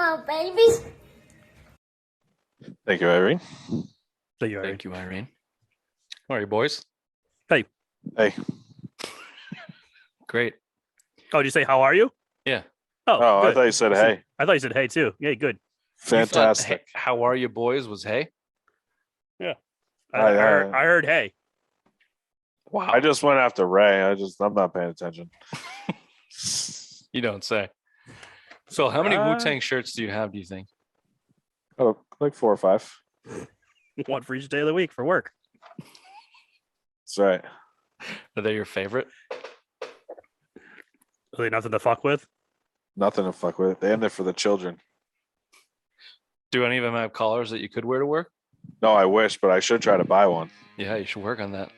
Come on, babies. Thank you, Irene. Thank you, Irene. How are you, boys? Hey. Great. Oh, did you say how are you? Yeah. Oh, I good. thought you said hey. I thought you said hey too. Yeah, good. Fantastic. You thought, hey, how are you, boys? Was hey? Yeah. I I heard hey. Wow. I just went after Ray. I'm not paying attention. You don't say. So, how many Wu-Tang shirts do you have? Do you think? Oh, like 4 or 5. One for each day of the week for work. That's right. Are they your favorite? Really nothing to fuck with. Nothing to fuck with. They end there for the children. Do any of them have collars that you could wear to work? No, I wish, but I should try to buy one. Yeah, you should work on that.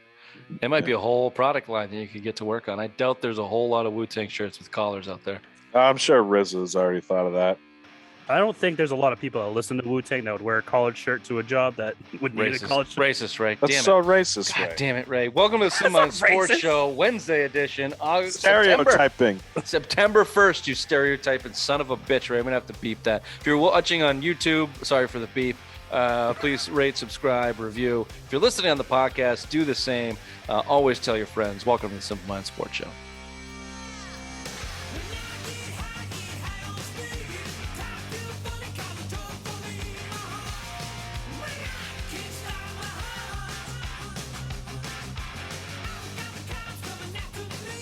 It might be a whole product line that you could get to work on. I doubt there's a whole lot of Wu-Tang shirts with collars out there. I'm sure RZA's already thought of that. I don't think there's a lot of people that listen to Wu-Tang that would wear a collared shirt to a job that would need a collared shirt. Racist, Ray. That's Damn so it. racist, God Ray. damn it, Ray. Welcome to the Simon Sports Show, Wednesday edition. Stereotyping. September 1st, you stereotyping son of a bitch, Ray. I'm going to have to beep that. If you're watching on YouTube, sorry for the beep. Please rate, subscribe, review. If you're listening on the podcast, do the same. Always tell your friends. Welcome to the Simple Mind Sports Show.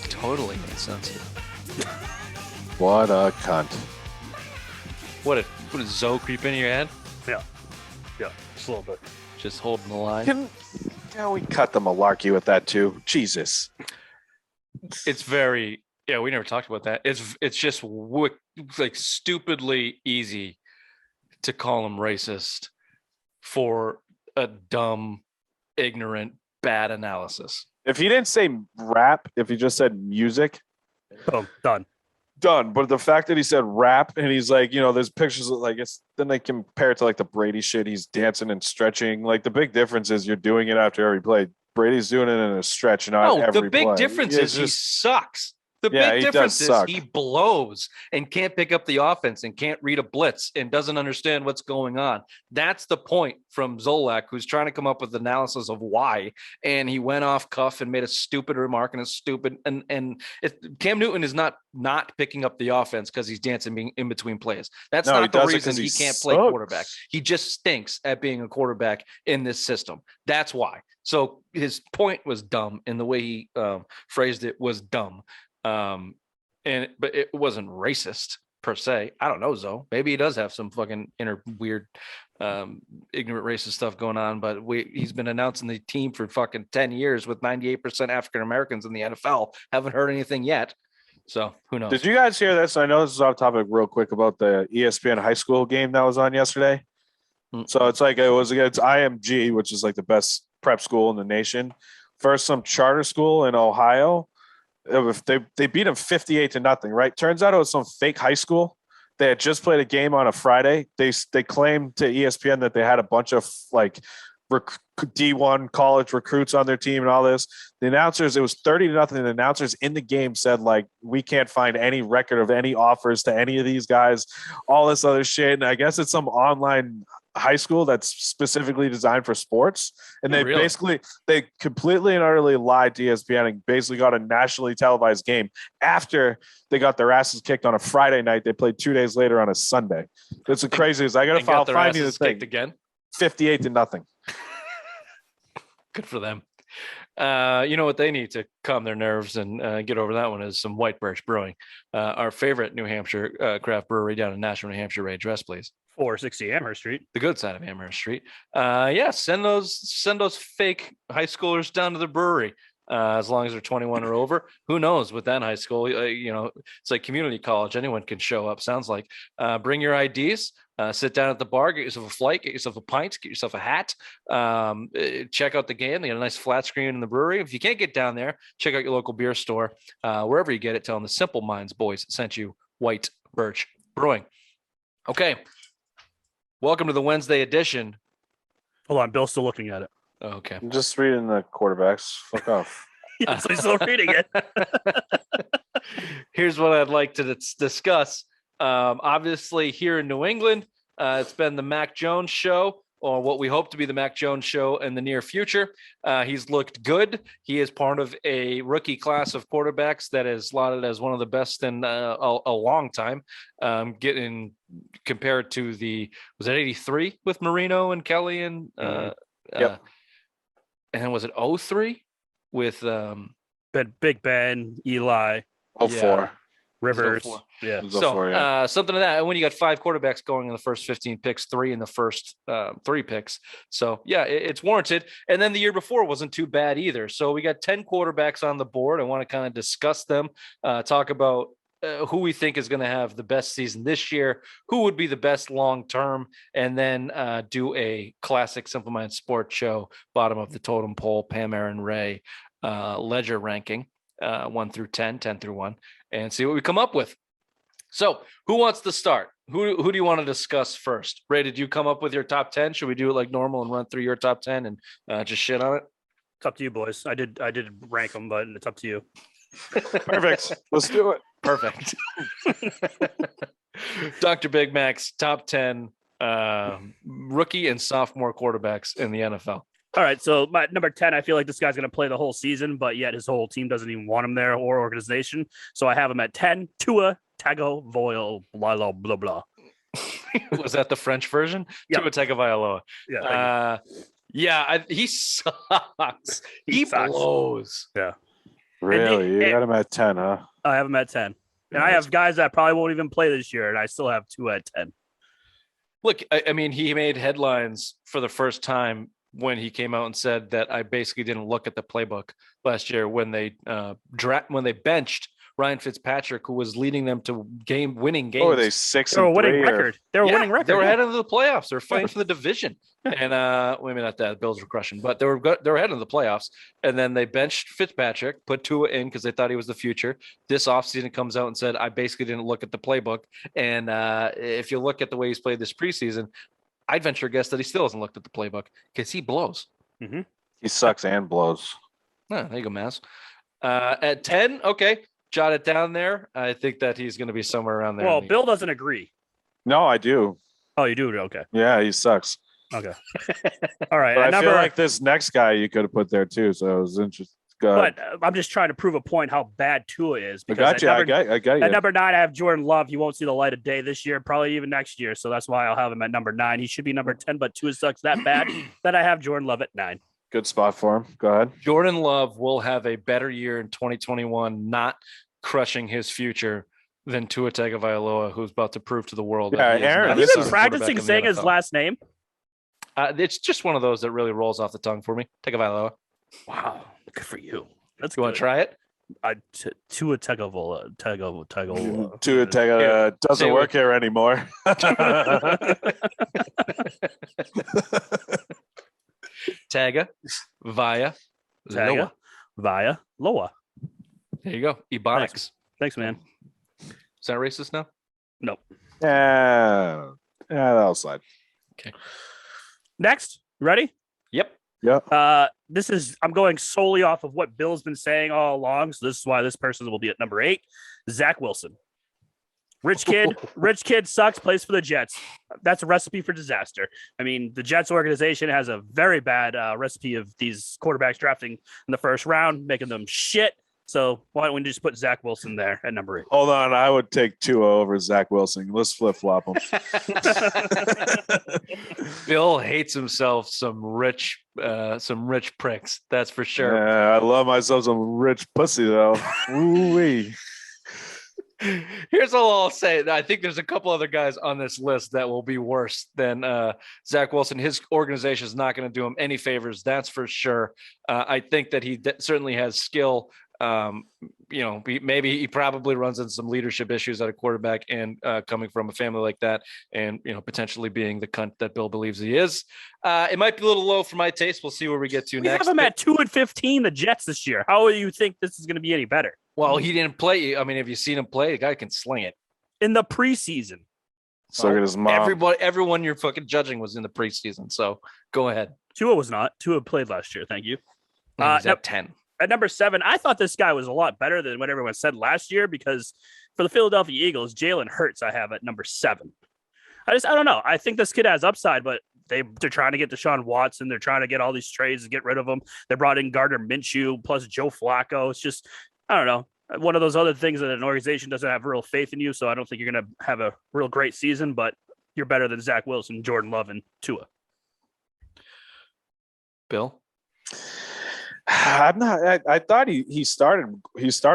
Totally insensitive. What a cunt. What did Zoe creep into your head? Yeah, just a little bit. Just holding the line. Can we cut the malarkey with that too? Jesus. It's very we never talked about that. It's just like stupidly easy to call him racist for a dumb, ignorant, bad analysis. If he didn't say rap, if he just said music, Boom, done. But the fact that he said rap and he's like, there's pictures of like then they compare it to like the Brady shit. He's dancing and stretching. Like the big difference is you're doing it after every play. Brady's doing it in a stretch, not every play. The big difference is he sucks. The big difference is he blows and can't pick up the offense and can't read a blitz and doesn't understand what's going on. That's the point from Zolak, who's trying to come up with analysis of why. And he went off cuff and made a stupid remark Cam Newton is not picking up the offense because he's dancing in between plays. That's not the reason he can't play quarterback. He just stinks at being a quarterback in this system. That's why. So his point was dumb, and the way he phrased it was dumb. But it wasn't racist per se. I don't know, Zoe. Maybe he does have some fucking inner weird, ignorant racist stuff going on. But he's been announcing the team for fucking 10 years with 98% African Americans in the NFL. Haven't heard anything yet. So who knows? Did you guys hear this? I know this is off topic real quick about the ESPN high school game that was on yesterday. So it's like it was against IMG, which is like the best prep school in the nation, versus some charter school in Ohio. They beat them 58-0, right? Turns out it was some fake high school. They had just played a game on a Friday. They claimed to ESPN that they had a bunch of like D1 college recruits on their team and all this. The announcers, it was 30-0. The announcers in the game said like, we can't find any record of any offers to any of these guys, all this other shit. And I guess it's some online high school that's specifically designed for sports. And they they completely and utterly lied to ESPN and basically got a nationally televised game after they got their asses kicked on a Friday night. They played 2 days later on a Sunday. It's the craziest. I got to find you the thing. Again? 58-0. Good for them. You know what they need to calm their nerves and get over that one is some White Birch Brewing. Our favorite New Hampshire craft brewery down in Nashua, New Hampshire. Ray, address, please. 460 Amherst Street. The good side of Amherst Street. Send those fake high schoolers down to the brewery. As long as they're 21 or over. Who knows with that high school? It's like community college. Anyone can show up. Sounds like. Bring your IDs. Sit down at the bar. Get yourself a flight. Get yourself a pint. Get yourself a hat. Check out the game. They got a nice flat screen in the brewery. If you can't get down there, check out your local beer store. Wherever you get it, tell them the Simple Minds boys sent you White Birch Brewing. Okay. Welcome to the Wednesday edition. Hold on, Bill's still looking at it. Okay. I'm just reading the quarterbacks. Fuck off. Yes, I'm still reading it. Here's what I'd like to discuss. Obviously, here in New England, it's been the Mac Jones show, or what we hope to be the Mac Jones show in the near future. He's looked good. He is part of a rookie class of quarterbacks that is lauded as one of the best in a long time. Getting compared to was it 83 with Marino and Kelly and yep. And was it 03 with Big Ben, Eli, 04. Yeah. Rivers. Yeah. So something of that. And when you got 5 quarterbacks going in the first 15 picks, 3 in the first 3 picks. So yeah, it's warranted. And then the year before wasn't too bad either. So we got 10 quarterbacks on the board. I want to kind of discuss them, talk about who we think is going to have the best season this year, who would be the best long-term, and then do a classic Simple Mind Sports show, bottom of the totem pole, Pam, Aaron, Ray, ledger ranking, 1 through 10, 10 through 1, and see what we come up with. So who wants to start? Who do you want to discuss first? Ray, did you come up with your top 10? Should we do it like normal and run through your top 10 and just shit on it? It's up to you, boys. I did rank them, but it's up to you. Perfect. Let's do it. Perfect. Dr. Big Mac's top 10 rookie and sophomore quarterbacks in the NFL. All right, so my number 10, I feel like this guy's going to play the whole season, but yet his whole team doesn't even want him there or organization. So I have him at 10, Tua Tagovailoa, blah, blah, blah, blah. Was that the French version? Yep. Tua Tagovailoa. Yeah. He sucks. He blows. Yeah. Really? You got him at 10, huh? I have him at 10. And I have guys that probably won't even play this year, and I still have 2 at 10. Look, I mean, he made headlines for the first time when he came out and said that I basically didn't look at the playbook last year when they benched Ryan Fitzpatrick, who was leading them to winning games. Oh, were they 6-3? They were winning record. They were winning record. They were heading to the playoffs. They were fighting for the division. And wait a minute, the Bills were crushing, but they were heading to the playoffs. And then they benched Fitzpatrick, put Tua in because they thought he was the future. This offseason comes out and said, I basically didn't look at the playbook. And if you look at the way he's played this preseason, I'd venture a guess that he still hasn't looked at the playbook because he blows. Mm-hmm. He sucks and blows. Oh, there you go, Maz. At 10, okay, jot it down there. I think that he's going to be somewhere around there. Well, Bill doesn't agree. No, I do. Oh, you do? Okay. Yeah, he sucks. Okay. All right. But I feel like this next guy you could have put there too, so I was interested. But I'm just trying to prove a point how bad Tua is. I got you. I got you. At number 9, I have Jordan Love. He won't see the light of day this year, probably even next year. So that's why I'll have him at number 9. He should be number 10, but Tua sucks that bad that I have Jordan Love at 9. Good spot for him. Go ahead. Jordan Love will have a better year in 2021, not crushing his future than Tua Tagovailoa, who's about to prove to the world. Yeah, Aaron, have you been practicing saying his last name? It's just one of those that really rolls off the tongue for me. Tagovailoa. Wow, good for you. You want to try it? Tua Tagovailoa. Tua Tagovailoa doesn't work here anymore. Taga via Loa. There you go. Ebonics. Thanks, man. Is that racist now? Nope. Yeah, that'll slide. Okay. Next, ready? Yep. I'm going solely off of what Bill's been saying all along. So this is why this person will be at number 8. Zach Wilson. Rich kid sucks, plays for the Jets. That's a recipe for disaster. I mean, the Jets organization has a very bad recipe of these quarterbacks drafting in the first round, making them shit. So why don't we just put Zach Wilson there at number 8? Hold on, I would take Tua over Zach Wilson. Let's flip flop him. Bill hates himself some rich pricks. That's for sure. Yeah, I love myself some rich pussy though. Ooh-wee. Here's all I'll say. I think there's a couple other guys on this list that will be worse than Zach Wilson. His organization is not going to do him any favors. That's for sure. I think that he certainly has skill. Maybe he probably runs into some leadership issues at a quarterback and coming from a family like that and, potentially being the cunt that Bill believes he is. It might be a little low for my taste. We'll see where we get to next. We have him at 2-15, the Jets this year. How do you think this is going to be any better? Well, he didn't play. I mean, have you seen him play? The guy can sling it. In the preseason. So good his mom. Everyone you're fucking judging was in the preseason. So go ahead. Tua was not. Tua played last year. Thank you. He's at 10. At number 7, I thought this guy was a lot better than what everyone said last year because for the Philadelphia Eagles, Jalen Hurts I have at number 7. I don't know. I think this kid has upside, but they're trying to get Deshaun Watson. They're trying to get all these trades to get rid of him. They brought in Gardner Minshew plus Joe Flacco. It's just, I don't know. One of those other things that an organization doesn't have real faith in you. So I don't think you're going to have a real great season, but you're better than Zach Wilson, Jordan Love, and Tua. Bill? I'm not. I thought he started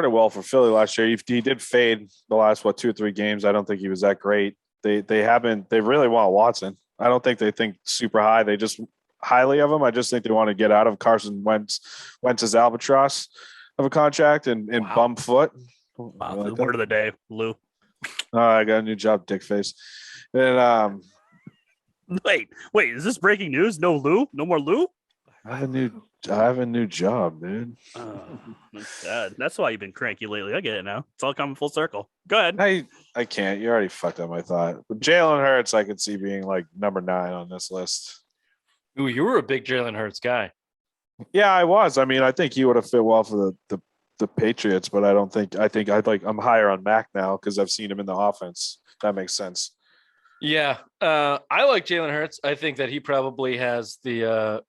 well for Philly last year. He did fade the last 2 or 3 games. I don't think he was that great. They really want Watson. I don't think they think super high. They just highly of him. I just think they want to get out of Carson Wentz's albatross of a contract and bum foot. Wow, like word of the day, Lou. I got a new job, dick face. And wait, is this breaking news? No Lou? No more Lou? I have a new job, dude. That's sad. That's why you've been cranky lately. I get it now. It's all coming full circle. Go ahead. I can't. You already fucked up my thought. But Jalen Hurts, I could see being like number 9 on this list. Ooh, you were a big Jalen Hurts guy. Yeah, I was. I mean, I think he would have fit well for the Patriots, but I'm higher on Mac now because I've seen him in the offense. That makes sense. Yeah, I like Jalen Hurts. I think that he probably has the.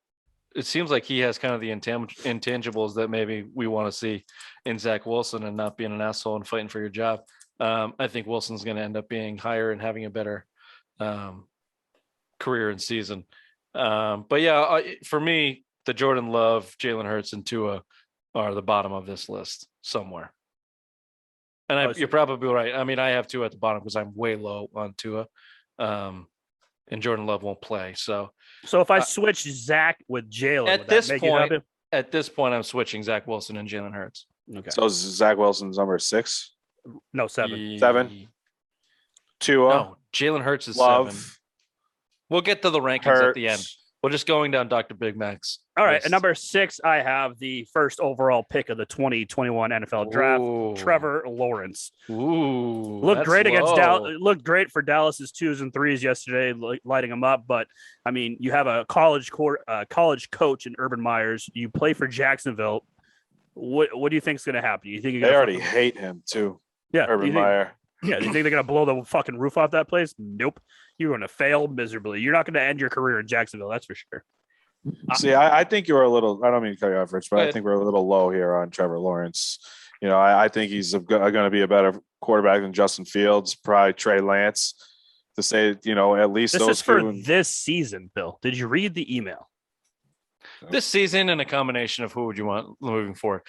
It seems like he has kind of the intangibles that maybe we want to see in Zach Wilson, and not being an asshole and fighting for your job. I think Wilson's going to end up being higher and having a better career and season. But yeah, for me, the Jordan Love, Jalen Hurts, and Tua are the bottom of this list somewhere. And you're probably right. I mean, I have Tua at the bottom because I'm way low on Tua, and Jordan Love won't play. So if I switch Zach with Jalen, at this point, I'm switching Zach Wilson and Jalen Hurts. Okay. So is Zach Wilson's number 6? No, 7. 7. Tua. No, Jalen Hurts is Love. 7. We'll get to the rankings at the end. We're just going down Dr. Big Mac's. All right. At number 6, I have the first overall pick of the 2021 NFL draft, Trevor Lawrence. Ooh, looked great against Dallas. Looked great for Dallas's 2s and 3s yesterday, lighting them up. But I mean, you have a college coach in Urban Myers. You play for Jacksonville. What do you think is going to happen? You think they already hate him too? Yeah, Urban Meyer. Yeah, do you think they're going to blow the fucking roof off that place? Nope. You're going to fail miserably. You're not going to end your career in Jacksonville. That's for sure. See, I think you're a little. I don't mean to cut you off, Rich, but I think we're a little low here on Trevor Lawrence. You know, I think he's going to be a better quarterback than Justin Fields, probably Trey Lance. To say, you know, at least this those is for this season, Bill. Did you read the email? This season, and a combination of who would you want moving forward?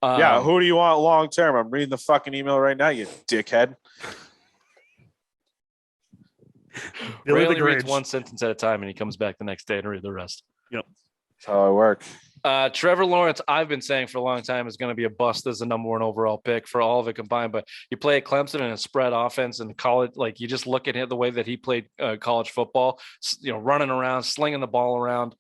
Yeah, who do you want long term? I'm reading the fucking email right now, you dickhead. Billy only reads one sentence at a time, and he comes back the next day and read the rest. Yep, that's how I work. Trevor Lawrence, I've been saying for a long time, is going to be a bust as the number 1 overall pick for all of it combined. But you play at Clemson in a spread offense in college, like you just look at him, the way that he played college football, you know, running around, slinging the ball around.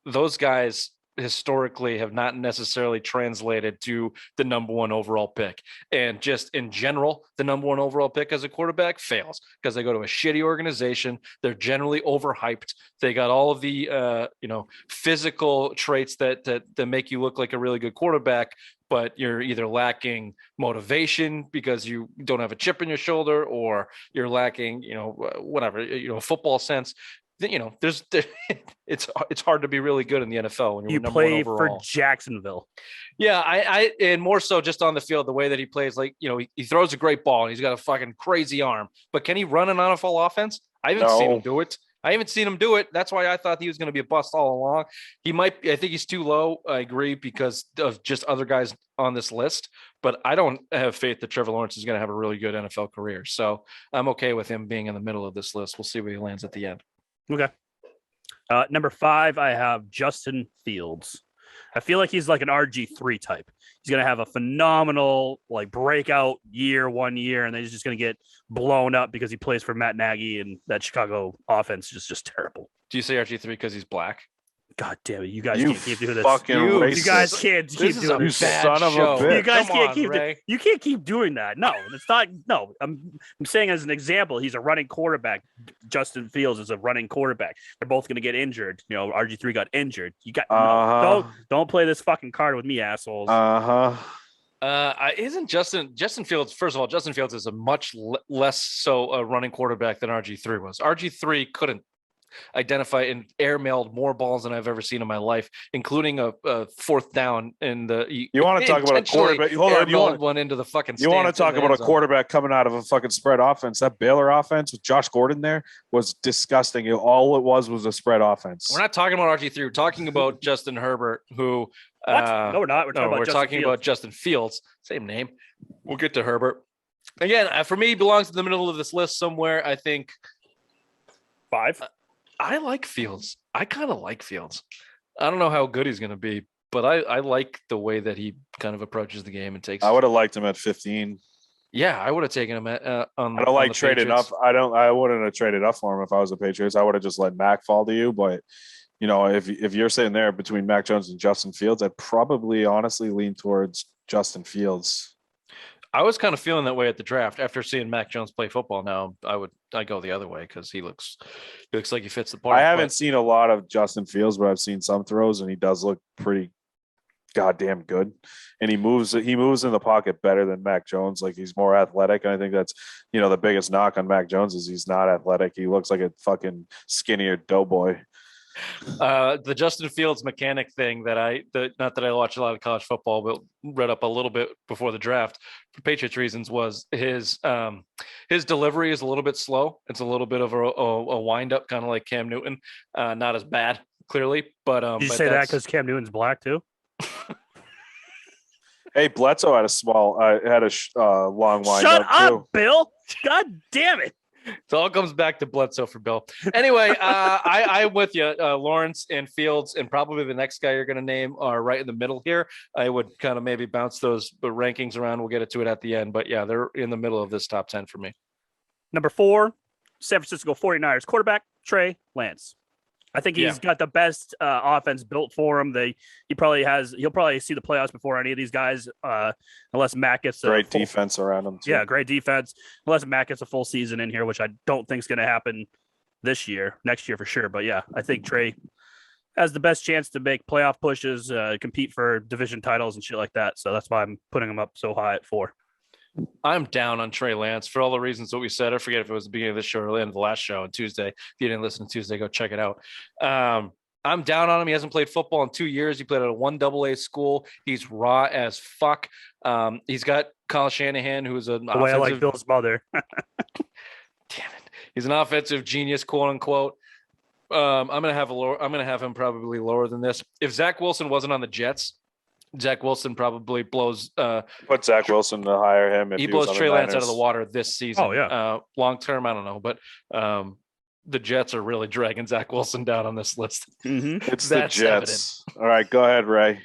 Those guys historically have not necessarily translated to the number 1 overall pick, and just in general, the number 1 overall pick as a quarterback fails because they go to a shitty organization. They're generally overhyped. They got all of the physical traits that make you look like a really good quarterback, but you're either lacking motivation because you don't have a chip in your shoulder, or you're lacking, football sense. You know, it's hard to be really good in the NFL when you're number 1 overall. For Jacksonville. Yeah, I and more so just on the field, the way that he plays, like, you know, he throws a great ball and he's got a fucking crazy arm, but can he run an NFL offense? I haven't seen him do it. That's why I thought he was going to be a bust all along. I think he's too low. I agree, because of just other guys on this list, but I don't have faith that Trevor Lawrence is going to have a really good NFL career. So I'm okay with him being in the middle of this list. We'll see where he lands at the end. Okay. Number 5, I have Justin Fields. I feel like he's like an RG3 type. He's going to have a phenomenal breakout year, 1 year, and then he's just going to get blown up because he plays for Matt Nagy, and that Chicago offense is just terrible. Do you say RG3 because he's black? God damn it! You guys can't keep doing this. You guys can't keep doing this. Son of a bitch. You guys can't keep. You can't keep doing that. No, it's not. No, I'm saying as an example, he's a running quarterback. Justin Fields is a running quarterback. They're both going to get injured. You know, RG3 got injured. You got don't play this fucking card with me, assholes. Isn't Justin Fields? First of all, Justin Fields is a much less so a running quarterback than RG3 was. RG3 couldn't identify and airmailed more balls than I've ever seen in my life, including a fourth down in the. You want to talk about a quarterback? Hold on, you want one into the fucking. You want to talk about a quarterback coming out of a fucking spread offense? That Baylor offense with Josh Gordon there was disgusting. All it was a spread offense. We're not talking about RG3. We're talking about Justin Herbert, who. What? No, we're not. We're talking about Justin Fields. Same name. We'll get to Herbert again. For me, he belongs in the middle of this list somewhere. I think 5. I like Fields. I kind of like Fields. I don't know how good he's going to be, but I like the way that he kind of approaches the game and takes. I would have liked him at 15. Yeah, I would have taken him at. On, I don't like trading up. I wouldn't have traded up for him if I was the Patriots. I would have just let Mac fall to you. But if you're sitting there between Mac Jones and Justin Fields, I'd probably honestly lean towards Justin Fields. I was kind of feeling that way at the draft after seeing Mac Jones play football. Now I go the other way because he looks like he fits the part. I haven't seen a lot of Justin Fields, but I've seen some throws, and he does look pretty goddamn good. And he moves in the pocket better than Mac Jones. Like, he's more athletic, and I think that's the biggest knock on Mac Jones is he's not athletic. He looks like a fucking skinnier doughboy. The Justin Fields mechanic thing not that I watch a lot of college football, but read up a little bit before the draft for Patriots reasons, was his delivery is a little bit slow. It's a little bit of a wind up, kind of like Cam Newton. Not as bad, clearly, but did you say that because Cam Newton's black too? Hey, Bledsoe had a long wind Shut up up, too. Bill. God damn it. It all comes back to Bledsoe for Bill. Anyway, I'm with you. Lawrence and Fields and probably the next guy you're going to name are right in the middle here. I would kind of maybe bounce those rankings around. We'll get to it at the end. But, yeah, they're in the middle of this top 10 for me. Number 4, San Francisco 49ers quarterback, Trey Lance. I think he's got the best offense built for him. He'll probably see the playoffs before any of these guys, unless Mac gets great defense around him too. Yeah, great defense. Unless Mac gets a full season in here, which I don't think is going to happen next year for sure. But yeah, I think Trey has the best chance to make playoff pushes, compete for division titles and shit like that. So that's why I'm putting him up so high at 4. I'm down on Trey Lance for all the reasons that we said. I forget if it was the beginning of this show or the end of the last show on Tuesday. If you didn't listen to Tuesday, go check it out. I'm down on him. He hasn't played football in 2 years. He played at a 1AA school. He's raw as fuck. He's got Kyle Shanahan, who's an the way I like Bill's mother. Damn it. He's an offensive genius, quote unquote. I'm gonna have him probably lower than this. If Zach Wilson wasn't on the Jets, Zach Wilson probably blows. Put Zach Wilson to hire him. If he blows Trey Lance out of the water this season. Oh yeah. Long term, I don't know, but the Jets are really dragging Zach Wilson down on this list. Mm-hmm. It's the Jets. Evident. All right, go ahead, Ray.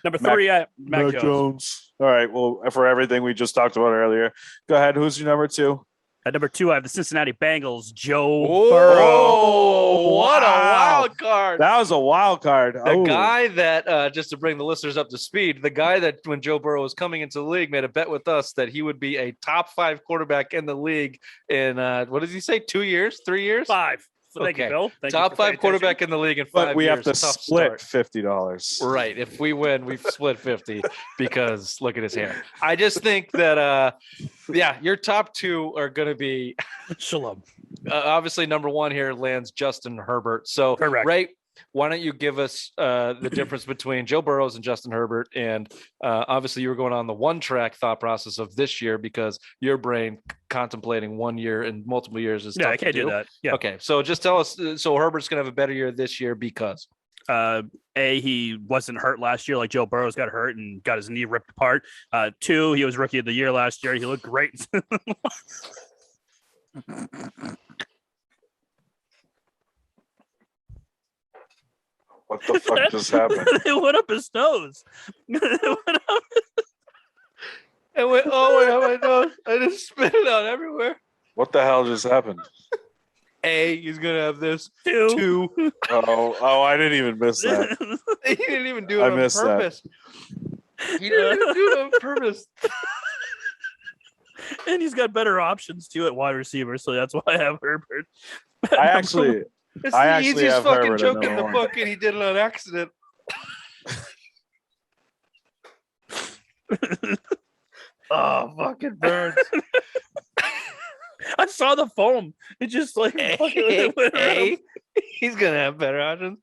Number 3, Mac Jones. All right. Well, for everything we just talked about earlier, go ahead. Who's your number 2? At number 2, I have the Cincinnati Bengals, Joe Burrow. What a wild card. That was a wild card. The guy that, just to bring the listeners up to speed, the guy that when Joe Burrow was coming into the league made a bet with us that he would be a top 5 quarterback in the league in, what does he say, 2 years, 3 years? 5. So thank you, Bill. Top 5 quarterback in the league in 5 years. But we have to split $50. Right. If we win, we've split 50 because look at his hair. I just think that, your top 2 are going to be Shalom. Obviously, number 1 here lands Justin Herbert. So, correct. Ray, why don't you give us the difference between Joe Burrows and Justin Herbert? And obviously, you were going on the one-track thought process of this year because your brain contemplating 1 year and multiple years is tough I can't do that. Yeah. Okay, so just tell us. So Herbert's going to have a better year this year because he wasn't hurt last year like Joe Burrows got hurt and got his knee ripped apart. 2, he was rookie of the year last year. He looked great. What the fuck just happened? It went up his nose. It went all the way up my nose. I just spit it out everywhere. What the hell just happened? He's gonna have this. 2. Oh, I didn't even miss that. He didn't even do it on purpose. He didn't even do it on purpose. And he's got better options too at wide receiver, so that's why I have Herbert. It's the easiest fucking joke in the book, and he did it on accident. Oh, fucking birds. I saw the foam. It just like A. He's gonna have better options.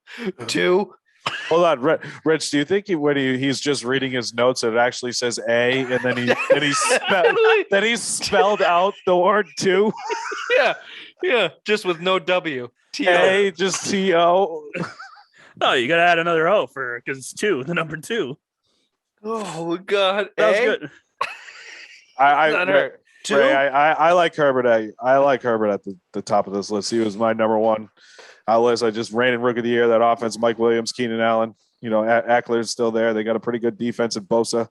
2. Hold on, Rich. Do you think he's just reading his notes and it actually says A, and then he spelled out the word 2? Yeah, just with no W. A, just T-O. No, you gotta add another O because it's 2, the number 2. Oh God, that was good. Ray, I like Herbert. I like Herbert at the top of this list. He was my number one list. I just ran in Rookie of the Year. That offense: Mike Williams, Keenan Allen. Eckler's still there. They got a pretty good defense at Bosa.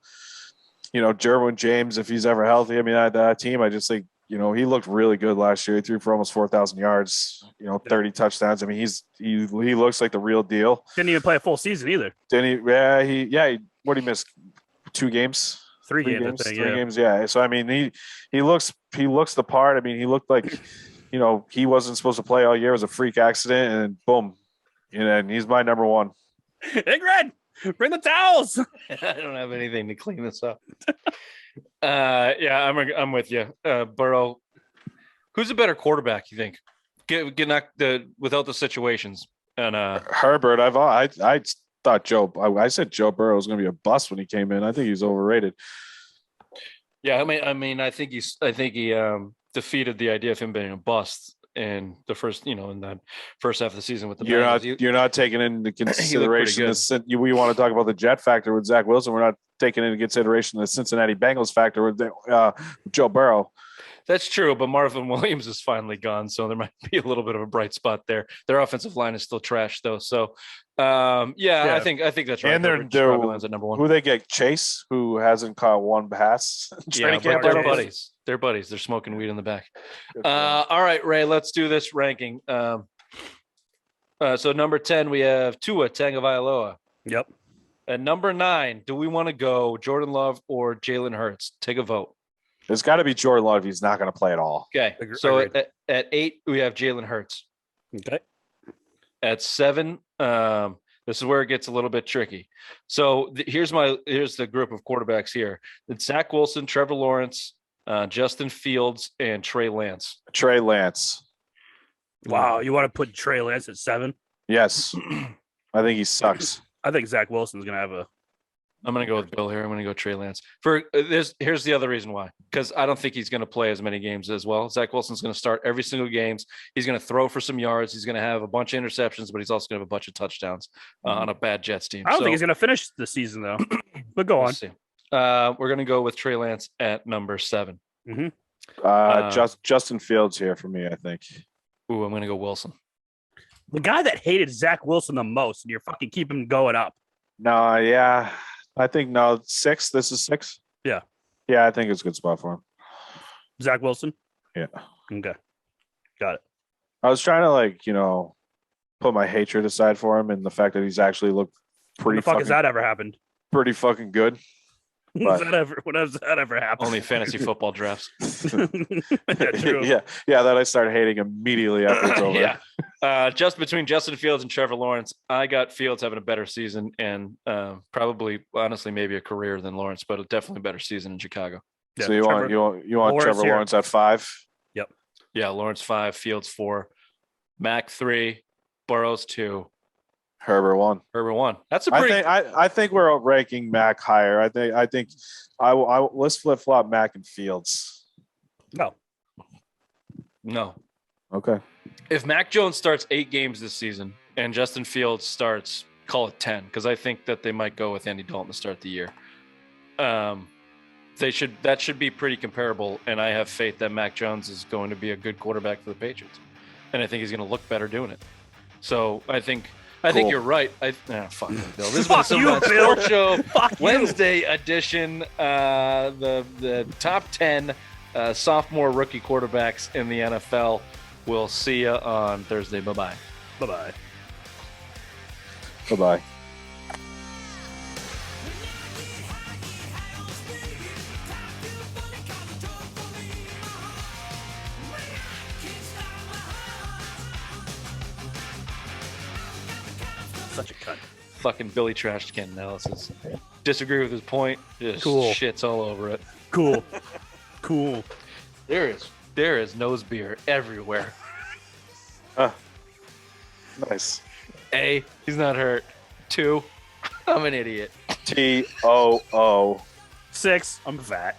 Jerwin James, if he's ever healthy. I mean, that team. I just think he looked really good last year. He threw for almost 4,000 yards. 30 touchdowns. I mean, he looks like the real deal. Didn't even play a full season either. Didn't he? Yeah. What did he miss? 2 games. 3 games. 3 games. Yeah. So I mean, he looks the part. I mean, he looked like he wasn't supposed to play all year. It was a freak accident, and boom, and he's my number one. Hey, Red, bring the towels. I don't have anything to clean this up. Yeah, I'm with you. Burrow. Who's a better quarterback? You think? Get knocked without the situations. And Herbert. I thought I said Joe Burrow was going to be a bust when he came in. I think he's overrated. Yeah, I mean, I think he defeated the idea of him being a bust in the first, in that first half of the season with the Bengals. You're not taking into consideration we want to talk about the Jet factor with Zach Wilson. We're not taking into consideration the Cincinnati Bengals factor with Joe Burrow. That's true, but Marvin Williams is finally gone, so there might be a little bit of a bright spot there. Their offensive line is still trash, though. So, I think that's right. And they're at number one. Who they get? Chase, who hasn't caught one pass. Yeah, but they're buddies. They're buddies. They're smoking weed in the back. All right, Ray, let's do this ranking. So number 10, we have Tua Tagovailoa. Yep. At number 9, do we want to go Jordan Love or Jalen Hurts? Take a vote. There's got to be Jordan Love if he's not going to play at all. Okay. So at 8, we have Jalen Hurts. Okay. At 7, this is where it gets a little bit tricky. So here's the group of quarterbacks here. It's Zach Wilson, Trevor Lawrence, Justin Fields, and Trey Lance. Trey Lance. Wow. You want to put Trey Lance at 7? Yes. I think he sucks. I think Zach Wilson's going to have I'm going to go with Bill here. I'm going to go Trey Lance. Here's the other reason why. Because I don't think he's going to play as many games as well. Zach Wilson's going to start every single game. He's going to throw for some yards. He's going to have a bunch of interceptions, but he's also going to have a bunch of touchdowns on a bad Jets team. I don't think he's going to finish the season, though. But go on. See. We're going to go with Trey Lance at number 7. Mm-hmm. Justin Fields here for me, I think. Ooh, I'm going to go Wilson. The guy that hated Zach Wilson the most, and you're fucking keeping him going up. No, yeah. I think 6. This is 6. Yeah. Yeah, I think it's a good spot for him. Zach Wilson? Yeah. Okay. Got it. I was trying to put my hatred aside for him and the fact that he's actually looked pretty. When the fuck has that ever happened? Pretty fucking good. When has that ever happened? Only fantasy football drafts. True. Yeah. That I started hating immediately after it's over. Yeah. Just between Justin Fields and Trevor Lawrence, I got Fields having a better season and probably, honestly, maybe a career than Lawrence, but definitely a better season in Chicago. Yeah, so you want Trevor Lawrence at 5? Yep. Yeah, Lawrence 5, Fields 4, Mac 3, Burrows 2. Herbert 1. That's a pretty. I think we're ranking Mac higher. I think let's flip flop Mac and Fields. No. Okay. If Mac Jones starts 8 games this season and Justin Fields starts, call it 10, because I think that they might go with Andy Dalton to start the year. That should be pretty comparable, and I have faith that Mac Jones is going to be a good quarterback for the Patriots, and I think he's going to look better doing it. So I think you're right. Fuck you, Bill. This is Fuck you, Bill. Sports Show Wednesday edition. The top 10 sophomore rookie quarterbacks in the NFL. We'll see you on Thursday. Bye-bye. Bye-bye. Bye-bye. Such a cunt. Fucking Billy Trash Can analysis. Disagree with his point. Just cool. Shits all over it. Cool. There is nose beer everywhere. Nice. A, he's not hurt. 2, I'm an idiot. TOO. 6, I'm fat.